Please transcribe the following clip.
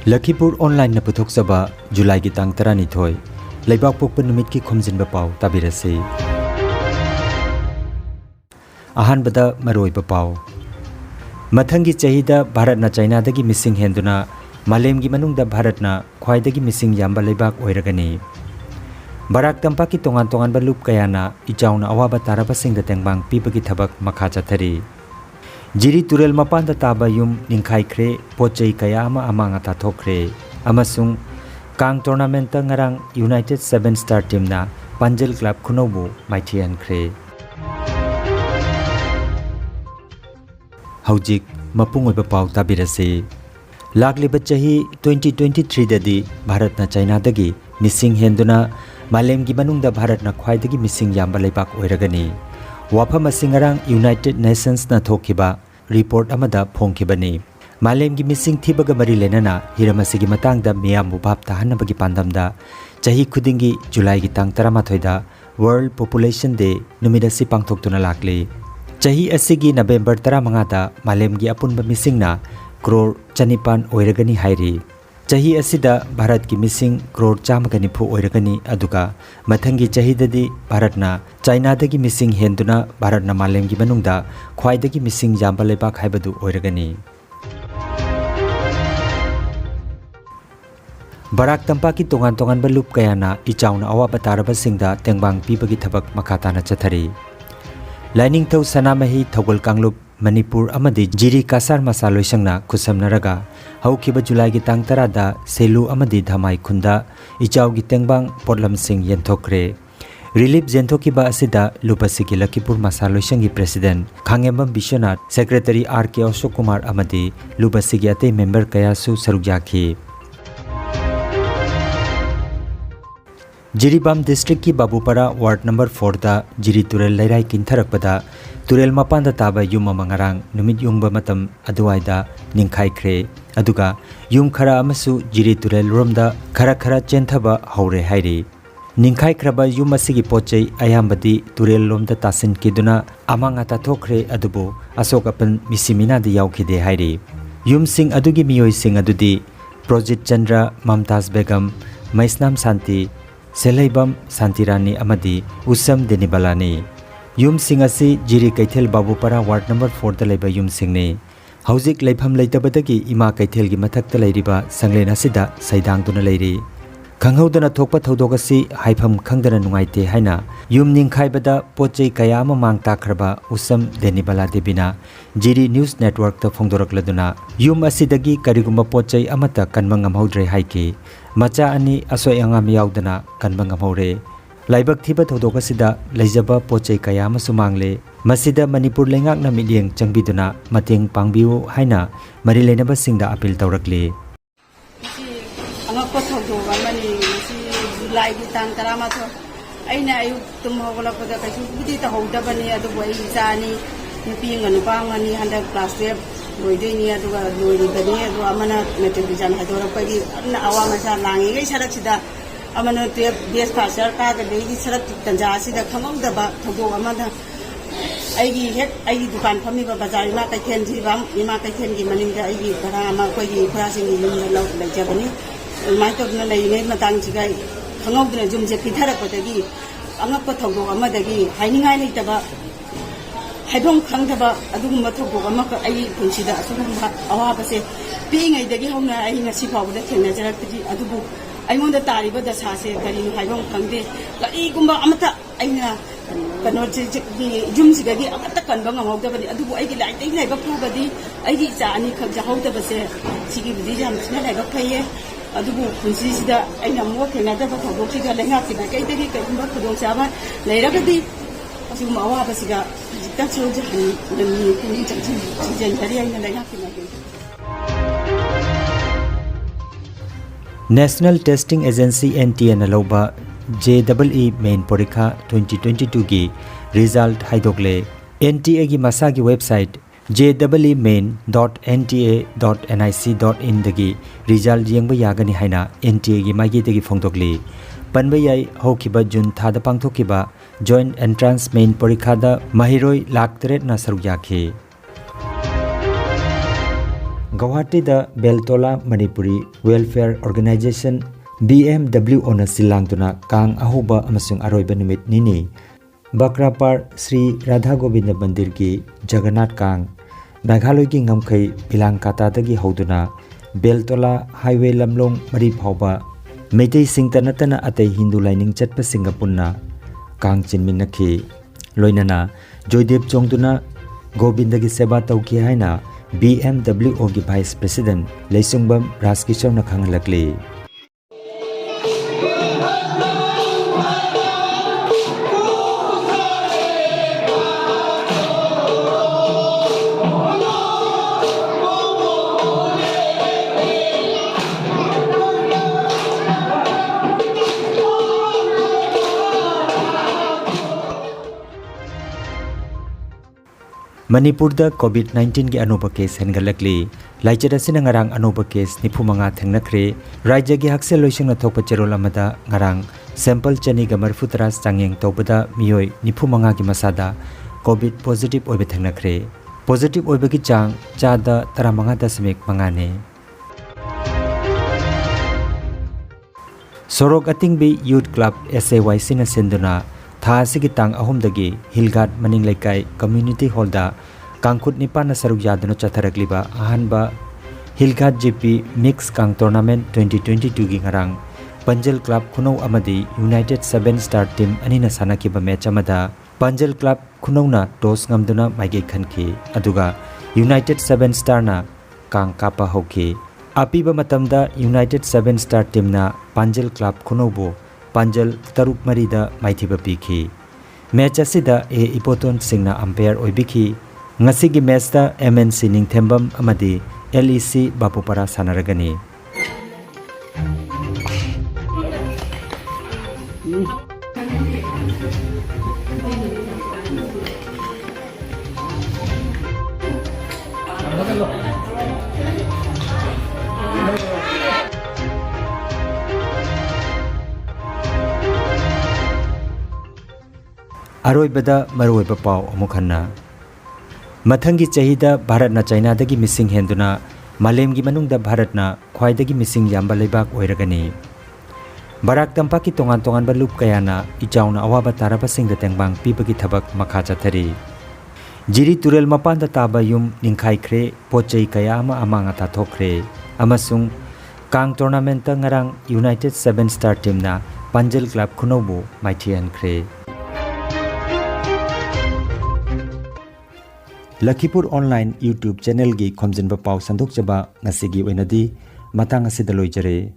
Lakhipuronline na puthokchaba July gi tang 12 leibak pokpa numit ki Khomjinba Pao tabirase. Ahanbada maroiba Pao Mathangi chahida Bharat na China dagi missing henduna malem gi manungda Bharat na khwai dagi missing yamba leibak oiragani. Barak Tampak ki tongan ba loop kayana ichauna awaba taraba singda tengbang pibagi thabak makha chathari. Jiri turel mapanda taba yum ningkhai khre pochei kaya ama ngata thokre amasung kang tournament ta ngarang United 7 Star team na Panjal Club Khunobu maithian khre. Haujik mapung oiba pau tabirase lagliba chahi 2023 dadi Bharat na China dagi missing henduna malem gi manungda Bharat na khwai dagi missing yamba leibak oiragani. Wafam asingarang United Nations na thokiba report amada phongkibani. Malem gi missing thibaga mari lenana hiramasi gi matangda miyam bubab tahanabagi pandamda chahi khudingi July gi tang 13 da World Population Day numidasi pangthoktuna lakli. Chahi asigi November 15 da malem gi apunba missing na crore chanipan oiragani hairi. Chahi asida Bharat ki missing crore chamagani phu oiragani aduga mathangi chahi dadi Bharat na China dagi missing henduna Bharat na malem gi manungda khwai dagi missing yamba leibak haibadu oiragani. Barak Tampak ki tongan ba loop kayana ichauna awaba taraba singda tengbang pibagi thabak makhatana chathari. Lining thau sanamahi thogol kanglup Manipur amadi jiri kasar masalo sangna kusamnaraga haukiba July gi tang 10 da selu amadi dhamai khunda ichau gi tengbang potlam sing yenthokre. Relief Zentokiba asida lupasiki Lakhipur masalo sangi president Khomjinba Bishwanath secretary RK Ashok Kumar amadi lupasiki ate member kaya su sarukjaki. Jiribam district ki Babupara ward number 4 da jiri turel lairai kintharakpada turel mapanda taba yum amangarang numit yungba matam aduaida ningkhai khre aduga yum khara amasu jiri turel romda khara chenthaba haure hairi. Ningkhai khraba yum asigi pochei ayambadi turel lomda tasin kiduna amangata thokre adubu asokapan misimina di yaukhide hairi. Yum sing adugi miyoi sing adudi Projit Chandra Mamtaz Begum Maisnam Santi Selaibam Santirani amadi Usam Denibalani. Yum sing asi jiri kaithel Babupara ward number 4 da laiba yum sing ne. Haujik laifam leitabadagi ima kaithel gi mathakta leiriba sanglena sida saidang tuna leiri. Khanghaudana thokpa thodogasi haifam khangdana nungaite haina yum ningkhaibada pochei kaya ama mang takhraba Usam Denibala debina jiri news network ta phongdorakladuna yum asidagi karigumba pochei amata kanmang amhaudre haiki macha ani asoi angam yaudana kanmang amhaure. Laibak thiba thodokasida leijaba pochei kaya ama sumangle masida Manipur lengak na milyeng changbiduna mateng pangbiu haina mari lenaba singda appeal tawrakli. Angakko thodoga mani si July gi tang 13 aina ayu tum hogolakpada kaisu budi ta hodabani adu boi jani nupi nganu pangani handa class 12 loidoini aduga loiribani adu amana metric exam hadorapagi na awama sa langi gai sarak sida amana te bes pasar ka ga dei sarak tanja sida khamangdaba thodoga amana aigi het aigi dukan phami ba bazar ma kaithen ji bam ima kaithen gi maninga aigi bara ama koi gi prasing gi yum lo lajabani mai to na lei nei matang ji gai khangogdna jum je pitharakpadagi angakpa thogdog amadagi hainingai leitaba haibong khangdaba adugumba thogdog amaka ai punsida asugumba awabase pingai dagi hongna ai ngasi phawda thengna jarakti adubu aingonda tariba dasa se kari haibong khangde kari gumba amata aina kano jum sigagi amata kanba ngamawdabani adubu ai gi laitei laiba phugadi ai gi cha ani khagja hawdabase sigi bidi jam sna laiba phaye adubu punsi sida aina mo thena da thogdog siga lenga sida kai dagi kai gumba khudong chaba leiragadi asuma awabasiga jikta chulje hani nami kuni changchi jen kari aina lenga sina National Testing Agency NTA na loba JEE main porikha 2022 gi result haidokle. NTA gi masagi website jeemain.nta.nic.in dagi result yengba yagani haina NTA gi magi dagi phongdokli. Panba yai hokiba June thada pangthokiba joint entrance main porikha da mahiroi 1,3 na saruk yakhi. Guwahati da Beltola Manipuri Welfare Organization BMW ona silangtuna kang ahuba amasung aroiba numit nini Bakrapar Sri Radha Govinda Mandir ki Jagannath Kang Naghaloi ki ngamkai Pilangkata dagi hauduna Beltola Highway lamlong mari phauba Meitei singtanatana atei Hindu lining chatpa singapunna Kang chinmin nakhi loinana Joydev chongduna Govinda ki seba tauki haina BMW ki Vice President Leisungbam Raskishor na khangalakli Manipur da COVID-19 ki anuba case hengalakli laijada sina ngarang anuba case nipumanga thengnakre rajya gi haksel loising na thokpa cherol amada ngarang sample chani ga marfutras changyeng tobada miyoi nipumanga ki masada COVID positive oibe thengnakre positive oibe ki chang chada 35.5 Sorok Atingbi Youth Club SAYC na senduna Tha asigi tang ahumdagi Hilgat Maning Laikai Community Hall da Kangkut Nipan na saruk yadano chatharakliba ahanba Hilgat GP Mix Kang Tournament 2022 gi ngarang Panjal Club Khunou amadi United 7 Star Team ani na sanakiba match amada Panjal Club Khunou na toss ngamduna maige khanki aduga United 7 Star na Kang kapa hoki apiba matamda United 7 Star Team na Panjal Club Khunou bo Panjal Taruk Marida Maithiba Piki Match asida A Ipoton Singna umpire oibiki Ngasigi match da MNC Ningthembam amadi LEC Bapupara sanaragani Aroibada maroiba pau amukhanna Mathangi chahida Bharat na China dagi missing henduna malemgi manungda Bharat na khwaidagi missing yamba leibak oiragani Barak Tampak ki tongan ba loop kayana ichauna awaba taraba singda tengbang pibagi thabak makha chathari Jiri turel mapanda taba yum ningkhai khre pochei kaya ama amanga ta thokre amasung Kang tournament ta ngarang United 7 Star Team na Panjal Club Khunobu maithian khre Lakhipuronline YouTube channel gi Khomjinba Pao sandok chaba ngasigi oinadi matang asida loijare